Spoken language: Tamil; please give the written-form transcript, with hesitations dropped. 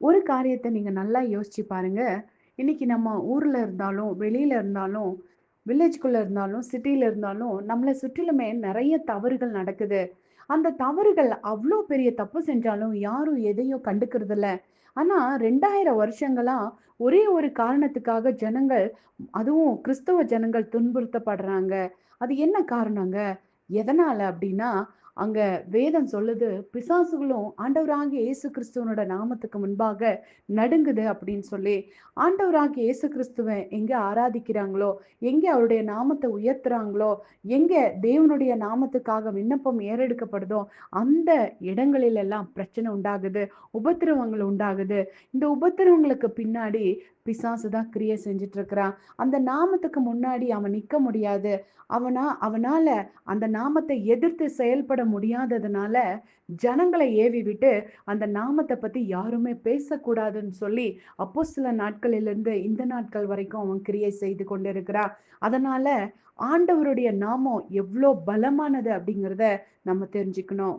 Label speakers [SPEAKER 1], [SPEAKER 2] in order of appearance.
[SPEAKER 1] ஒரு காரியத்த நீங்க நல்லா யோசிச்சு பாருங்க. இன்னைக்கு நம்ம ஊர்ல இருந்தாலும், வெளியில இருந்தாலும், வில்லேஜ்க்குள்ள இருந்தாலும், சிட்டில இருந்தாலும், நம்மள சுற்றிலுமே நெறைய தவறுகள் நடக்குது. அந்த தவறுகள் அவ்ளோ பெரிய தப்பு செஞ்சாலும் யாரும் எதையும் கண்டுக்கிறதில்ல. ஆனா 2000 வருஷங்களா ஒரே ஒரு காரணத்துக்காக ஜனங்கள், அதுவும் கிறிஸ்தவ ஜனங்கள் துன்புறுத்தப்படுறாங்க. அது என்ன காரணங்க? எதனால அப்டின்னா, அங்க வேதம் சொல்லுது, பிசாசுகளும் ஆண்டவராகிய இயேசு கிறிஸ்துவனோட நாமத்துக்கு முன்பாக நடுங்குது அப்படின்னு சொல்லி. ஆண்டவராகிய இயேசு கிறிஸ்துவ எங்க ஆராதிக்கிறாங்களோ, எங்க அவருடைய நாமத்த உயர்த்துறாங்களோ, எங்க தேவனுடைய நாமத்துக்காக விண்ணப்பம் ஏறெடுக்கப்படுதோ, அந்த இடங்களில் எல்லாம் பிரச்சனை உண்டாகுது, உபத்திரவங்கள் உண்டாகுது. இந்த உபத்திரவங்களுக்கு பின்னாடி பிசாசு தான் கிரியை செஞ்சுட்டு இருக்கிறான். அந்த நாமத்துக்கு முன்னாடி அவன் நிக்க முடியாது. அவனால அந்த நாமத்தை எதிர்த்து செயல்பட முடியாததுனால, ஜனங்களை ஏவி விட்டு, அந்த நாமத்த பத்தி யாருமே பேசக்கூடாதுன்னு சொல்லி, அப்போஸ்தல நாட்களிலிருந்து இந்த நாட்கள் வரைக்கும் அவன் கிரியை செய்து கொண்டிருக்கிறான். அதனால ஆண்டவருடைய நாமம் எவ்ளோ பலமானது அப்படிங்கிறத நம்ம தெரிஞ்சுக்கணும்.